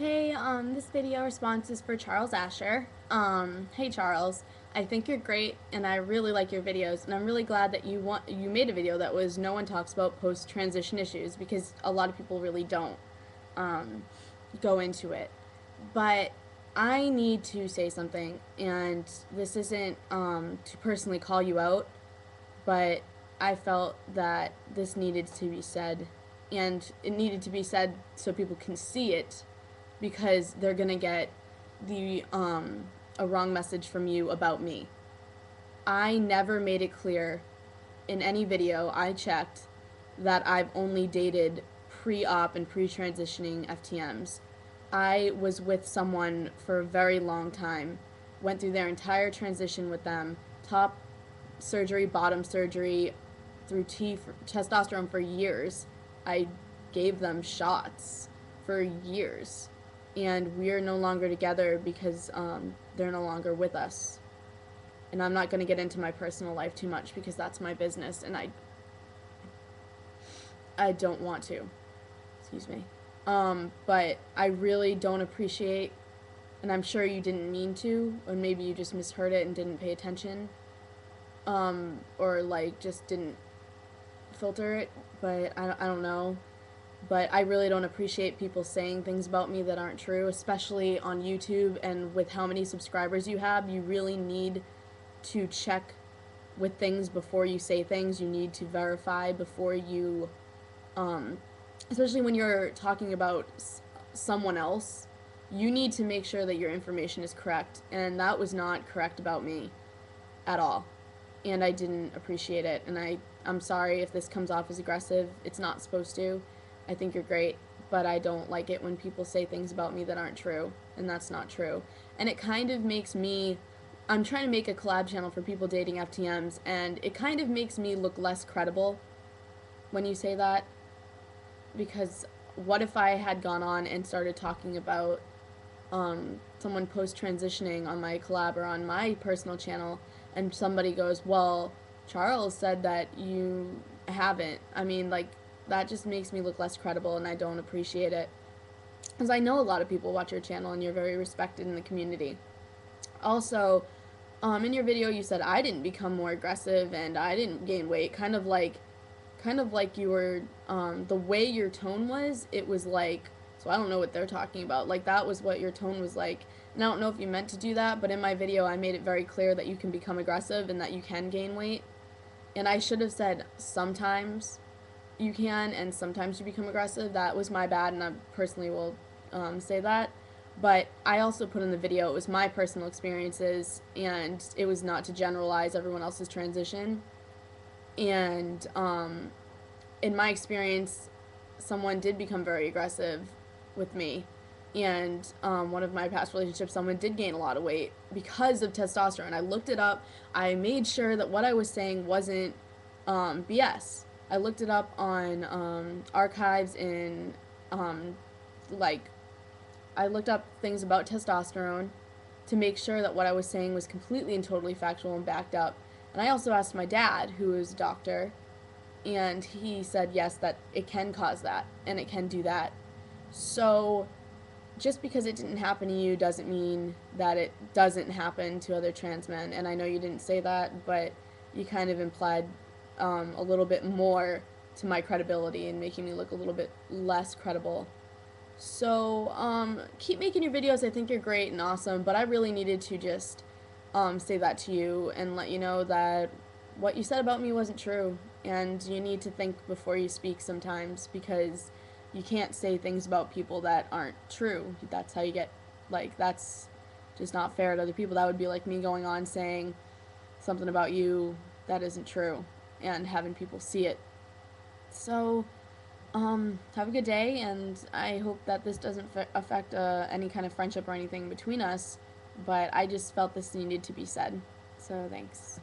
Hey, this video response is for Charles Asher. Hey Charles, I think you're great and I really like your videos, and I'm really glad that you made a video that was no one talks about post-transition issues, because a lot of people really don't um, go into it. But I need to say something, and this isn't to personally call you out, but I felt that this needed to be said, and it needed to be said so people can see it, because they're gonna get the a wrong message from you about me. I never made it clear in any video I checked that I've only dated pre-op and pre-transitioning FTMs. I was with someone for a very long time, went through their entire transition with them, top surgery, bottom surgery, through testosterone for years. I gave them shots for years, and we're no longer together because they're no longer with us. And I'm not going to get into my personal life too much because that's my business, and I don't want to. Excuse me. But I really don't appreciate, and I'm sure you didn't mean to, or maybe you just misheard it and didn't pay attention, or like just didn't filter it, but I don't know. But I really don't appreciate people saying things about me that aren't true, especially on YouTube, and with how many subscribers you have. You really need to check with things before you say things. You need to verify before you, especially when you're talking about someone else, you need to make sure that your information is correct, and that was not correct about me at all. And I didn't appreciate it, and I'm sorry if this comes off as aggressive. It's not supposed to. I think you're great, but I don't like it when people say things about me that aren't true, and that's not true. And it kind of makes me, I'm trying to make a collab channel for people dating FTMs, and it kind of makes me look less credible when you say that, because what if I had gone on and started talking about someone post-transitioning on my collab or on my personal channel, and somebody goes, well, Charles said that you haven't. I mean, like, that just makes me look less credible, and I don't appreciate it. Because I know a lot of people watch your channel, and you're very respected in the community. Also, in your video, you said I didn't become more aggressive and I didn't gain weight. Kind of like you were, the way your tone was, it was like, so I don't know what they're talking about. Like, that was what your tone was like. And I don't know if you meant to do that, but in my video, I made it very clear that you can become aggressive and that you can gain weight. And I should have said sometimes you can and sometimes you become aggressive. That was my bad, and I personally will say that. But I also put in the video, it was my personal experiences, and it was not to generalize everyone else's transition. And in my experience, someone did become very aggressive with me. And one of my past relationships, someone did gain a lot of weight because of testosterone. I looked it up. I made sure that what I was saying wasn't BS. I looked it up on archives in, like, I looked up things about testosterone to make sure that what I was saying was completely and totally factual and backed up. And I also asked my dad, who is a doctor, and he said yes, that it can cause that and it can do that. So just because it didn't happen to you doesn't mean that it doesn't happen to other trans men. And I know you didn't say that, but you kind of implied a little bit more to my credibility and making me look a little bit less credible. So keep making your videos. I think you're great and awesome, but I really needed to just say that to you and let you know that what you said about me wasn't true, and you need to think before you speak sometimes, because you can't say things about people that aren't true. That's how you get, like, that's just not fair to other people. That would be like me going on saying something about you that isn't true and having people see it. So have a good day, and I hope that this doesn't affect any kind of friendship or anything between us, but I just felt this needed to be said. So thanks.